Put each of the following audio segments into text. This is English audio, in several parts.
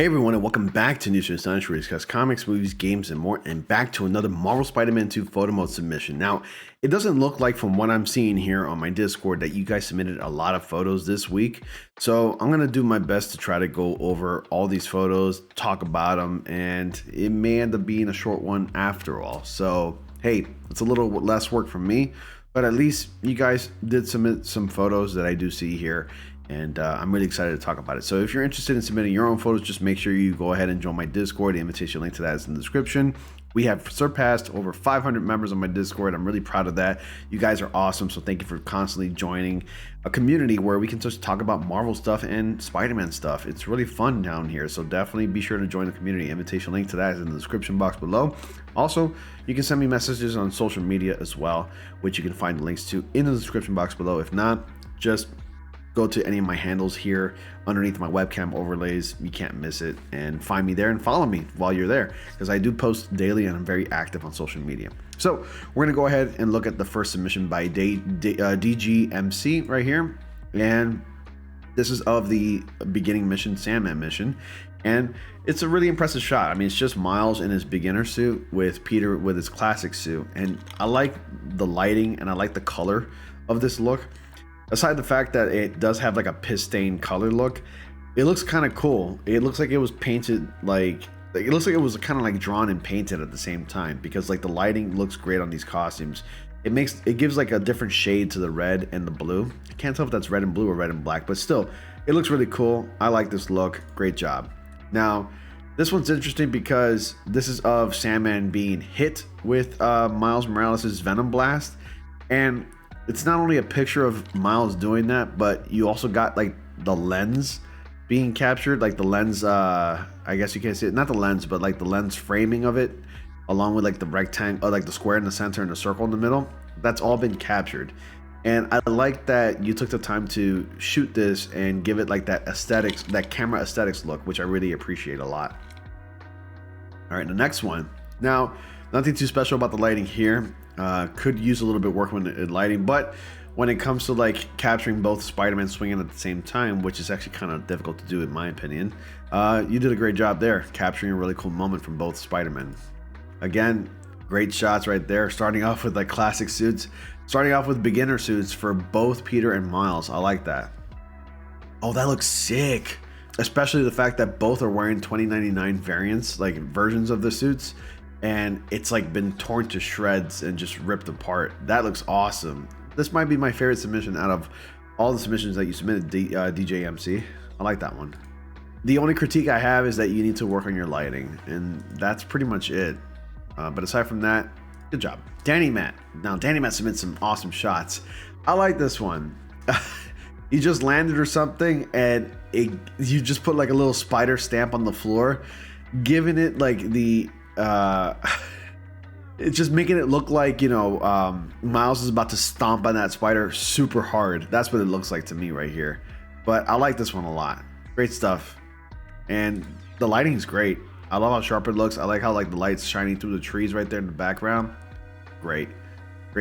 Hey everyone, and welcome back to News from Astonishing, where we discuss comics, movies, games, and more, and back to another Marvel Spider-Man 2 photo mode submission. Now, it doesn't look like, from what I'm seeing here on my Discord, that you guys submitted a lot of photos this week. So I'm going to do my best to try to go over all these photos, talk about them, and it may end up being a short one after all. So, hey, it's a little less work for me, but at least you guys did submit some photos that I do see here. And I'm really excited to talk about it. So if you're interested in submitting your own photos, just make sure you go ahead and join my Discord. The invitation link to that is in the description. We have surpassed over 500 members on my Discord. I'm really proud of that. You guys are awesome. So thank you for constantly joining a community where we can just talk about Marvel stuff and Spider-Man stuff. It's really fun down here. So definitely be sure to join the community. Invitation link to that is in the description box below. Also, you can send me messages on social media as well, which you can find the links to in the description box below. If not, just go to any of my handles here underneath my webcam overlays. You can't miss it, and find me there and follow me while you're there, because I do post daily and I'm very active on social media. So we're gonna go ahead and look at the first submission by DGMC right here, and this is of the beginning mission, Sandman mission, and it's a really impressive shot. I mean, it's just Miles in his beginner suit with Peter with his classic suit, and I like the lighting and I like the color of this look. Aside the fact that it does have like a piss stained color look, it looks kind of cool. It looks like it was painted like it looks like it was kind of like drawn and painted at the same time, because like the lighting looks great on these costumes. It gives like a different shade to the red and the blue. I can't tell if that's red and blue or red and black, but still, it looks really cool. I like this look. Great job. Now, this one's interesting because this is of Sandman being hit with Miles Morales' Venom blast, and it's not only a picture of Miles doing that, but you also got like the lens being captured, like the lens, I guess you can't see it, not the lens, but like the lens framing of it, along with like the rectangle, like the square in the center and the circle in the middle. That's all been captured. And I like that you took the time to shoot this and give it like that aesthetics, that camera aesthetics look, which I really appreciate a lot. All right, the next one. Now, nothing too special about the lighting here. Could use a little bit work in lighting, but when it comes to like capturing both Spider-Man swinging at the same time, which is actually kind of difficult to do in my opinion, you did a great job there, capturing a really cool moment from both Spider-Men. Again, great shots right there, starting off with like classic suits, starting off with beginner suits for both Peter and Miles. I like that. Oh, that looks sick, especially the fact that both are wearing 2099 variants, like versions of the suits, and it's like been torn to shreds and just ripped apart. That looks awesome. This might be my favorite submission out of all the submissions that you submitted, DJMC. I like that one. The only critique I have is that you need to work on your lighting, and that's pretty much it. But aside from that, good job. Danny Matt. Now, Danny Matt submitted some awesome shots. I like this one. You just landed or something, and you just put like a little spider stamp on the floor, giving it like the it's just making it look like, you know, Miles is about to stomp on that spider super hard. That's what it looks like to me right here. But I like this one a lot. Great stuff. And the lighting is great. I love how sharp it looks. I like how like the light's shining through the trees right there in the background. Great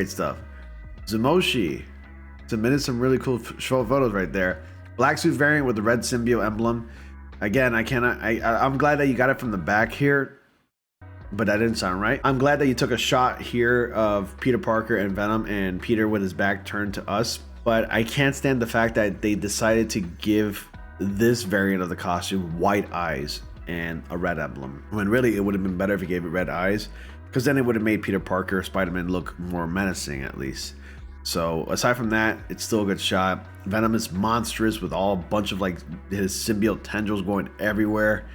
stuff. Zamoshi submitted some really cool photos right there. Black suit variant with the red symbiote emblem. Again, I'm glad that you got it from the back here, but that didn't sound right. I'm glad that you took a shot here of Peter Parker and Venom, and Peter with his back turned to us, but I can't stand the fact that they decided to give this variant of the costume white eyes and a red emblem, when really it would have been better if you gave it red eyes, because then it would have made Peter Parker, Spider-Man, look more menacing at least. So aside from that, it's still a good shot. Venom is monstrous with all a bunch of like his symbiote tendrils going everywhere.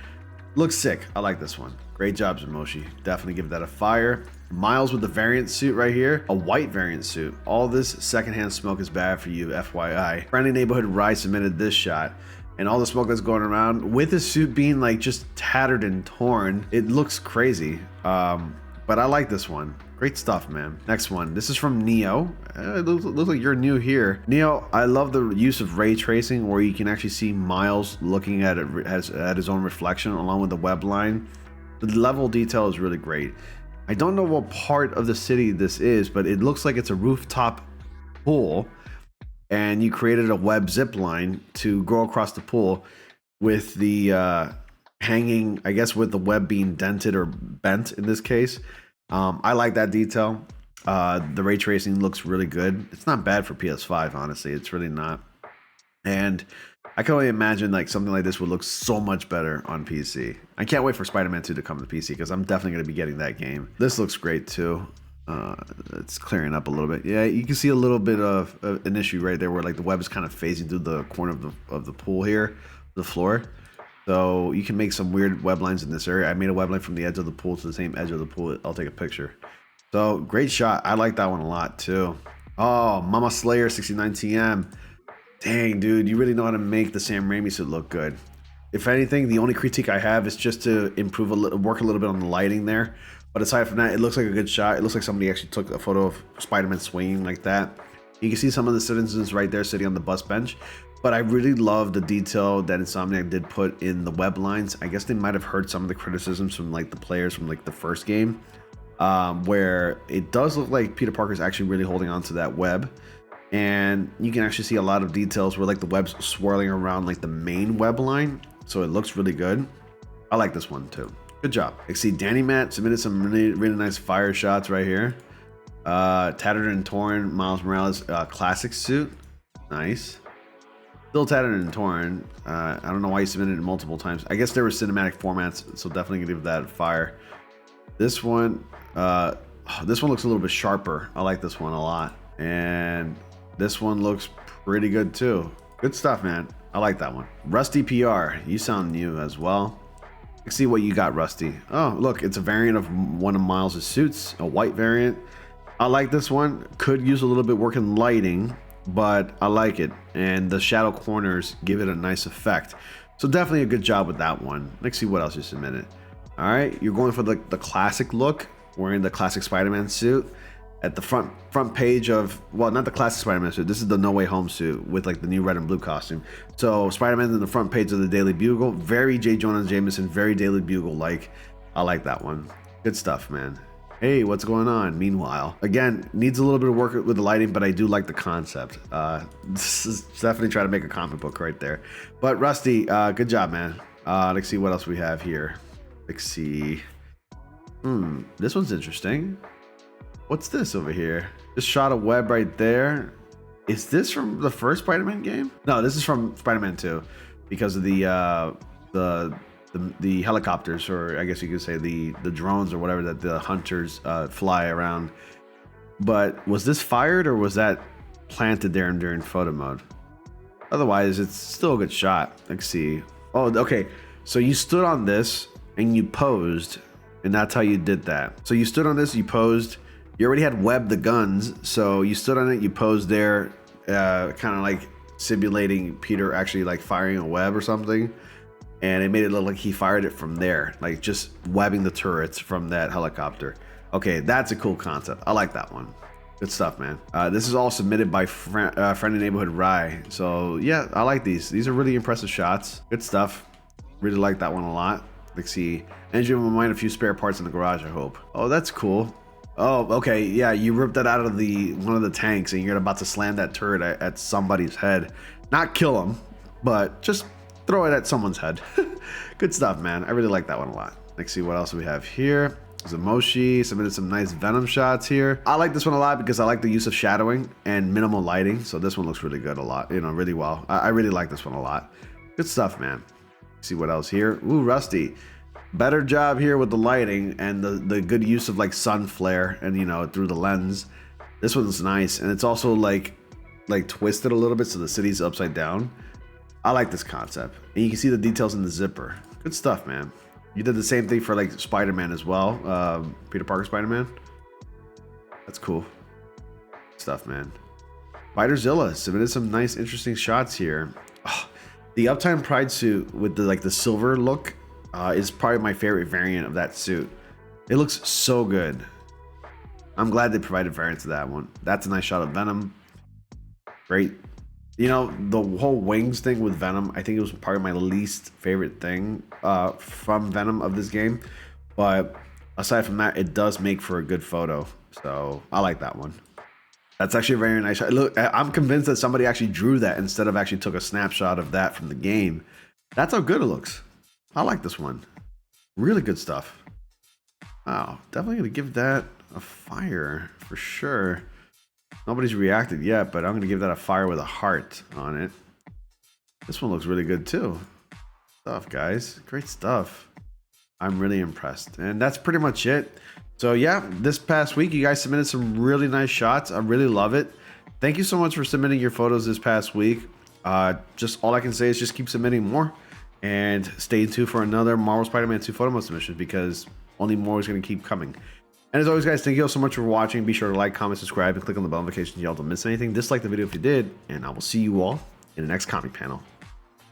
Looks sick. I like this one. Great job, Zamoshi. Definitely give that a fire. Miles with the variant suit right here, a white variant suit. All this secondhand smoke is bad for you, FYI. Friendly Neighborhood Rise submitted this shot, and all the smoke that's going around with his suit being like just tattered and torn. It looks crazy, but I like this one. Great stuff, man. Next one. This is from Neo. It looks like you're new here. Neo, I love the use of ray tracing, where you can actually see Miles looking at it at his own reflection along with the web line. The level detail is really great. I don't know what part of the city this is, but it looks like it's a rooftop pool, and you created a web zip line to go across the pool with the hanging, I guess, with the web being dented or bent in this case. I like that detail. The ray tracing looks really good. It's not bad for PS5, honestly. It's really not. And I can only imagine like something like this would look so much better on PC. I can't wait for Spider-Man 2 to come to PC because I'm definitely going to be getting that game. This looks great too. It's clearing up a little bit. Yeah, you can see a little bit of an issue right there where like the web is kind of phasing through the corner of the pool here, the floor. So you can make some weird web lines in this area. I made a web line from the edge of the pool to the same edge of the pool. I'll take a picture. So great shot. I like that one a lot too. Oh, Mama Slayer 69TM. Dang, dude, you really know how to make the Sam Raimi suit look good. If anything, the only critique I have is just to improve work a little bit on the lighting there. But aside from that, it looks like a good shot. It looks like somebody actually took a photo of Spider-Man swinging like that. You can see some of the citizens right there sitting on the bus bench. But I really love the detail that Insomniac did put in the web lines. I guess they might have heard some of the criticisms from like the players from like the first game, where it does look like Peter Parker's actually really holding on to that web. And you can actually see a lot of details where like the web's swirling around like the main web line. So it looks really good. I like this one too. Good job. I see Danny Matt submitted some really nice fire shots right here. Tattered and torn Miles Morales classic suit. Nice. Still tattered and torn. I don't know why you submitted it multiple times. I guess there were cinematic formats, so definitely gonna give that a fire. This one looks a little bit sharper. I like this one a lot. And this one looks pretty good too. Good stuff, man. I like that one. Rusty PR, you sound new as well. Let's see what you got, Rusty. Oh, look, it's a variant of one of Miles' suits, a white variant. I like this one. Could use a little bit work in lighting, but I like it. And the shadow corners give it a nice effect. So definitely a good job with that one. Let's see what else you submitted. All right, you're going for the classic look, wearing the classic Spider-Man suit. At the front page of, well, not the classic Spider-Man suit. This is the No Way Home suit with like the new red and blue costume. So Spider-Man's in the front page of the Daily Bugle. Very J. Jonah Jameson, very Daily Bugle-like. I like that one. Good stuff, man. Hey, what's going on? Meanwhile, again, needs a little bit of work with the lighting, but I do like the concept. This is definitely trying to make a comic book right there. But Rusty, good job, man. Let's see what else we have here. Let's see. This one's interesting. What's this over here? Just shot a web right there. Is this from the first Spider-Man game? No, this is from Spider-Man 2 because of the helicopters, or I guess you could say the drones or whatever that the hunters fly around. But was this fired or was that planted there during photo mode? Otherwise, it's still a good shot. Let's see. Oh, okay. So you stood on this and you posed, and that's how you did that. So you stood on this, you posed. You already had webbed the guns, so you stood on it, you posed there, kind of like simulating Peter actually like firing a web or something, and it made it look like he fired it from there, like just webbing the turrets from that helicopter. Okay, that's a cool concept. I like that one. Good stuff, man. This is all submitted by Friendly Neighborhood Rye. So yeah, I like these. These are really impressive shots. Good stuff. Really like that one a lot. Let's see. Engine will mine a few spare parts in the garage, I hope. Oh, that's cool. Oh, okay. Yeah, you ripped that out of one of the tanks and you're about to slam that turret at somebody's head. Not kill him, but just throw it at someone's head. Good stuff, man. I really like that one a lot. Let's see what else we have here. Zamoshi submitted some nice Venom shots here. I like this one a lot because I like the use of shadowing and minimal lighting. So this one looks really good a lot, really well. I really like this one a lot. Good stuff, man. Let's see what else here. Ooh, Rusty. Better job here with the lighting and the good use of like sun flare and through the lens. This one's nice, and it's also like twisted a little bit so the city's upside down. I like this concept, and you can see the details in the zipper. Good stuff, man. You did the same thing for like Spider-Man as well, Peter Parker Spider-Man. That's cool stuff, man. Spiderzilla submitted some nice interesting shots here. Oh, the Uptime Pride suit with the silver look is probably my favorite variant of that suit. It looks so good. I'm glad they provided variants of that one. That's a nice shot of Venom. Great. The whole wings thing with Venom, I think it was probably my least favorite thing from Venom of this game. But aside from that, it does make for a good photo. So I like that one. That's actually a very nice shot. Look, I'm convinced that somebody actually drew that instead of actually took a snapshot of that from the game. That's how good it looks. I like this one. Really good stuff. Wow, definitely gonna give that a fire for sure. Nobody's reacted yet, but I'm gonna give that a fire with a heart on it. This one looks really good too. Stuff, guys. Great stuff. I'm really impressed. And that's pretty much it. So yeah, this past week, you guys submitted some really nice shots. I really love it. Thank you so much for submitting your photos this past week. Just all I can say is just keep submitting more and stay tuned for another Marvel Spider-Man 2 photo mode submission because only more is going to keep coming. And as always, guys, thank you all so much for watching. Be sure to like, comment, subscribe, and click on the bell notification so y'all don't miss anything. Dislike the video if you did, and I will see you all in the next comic panel.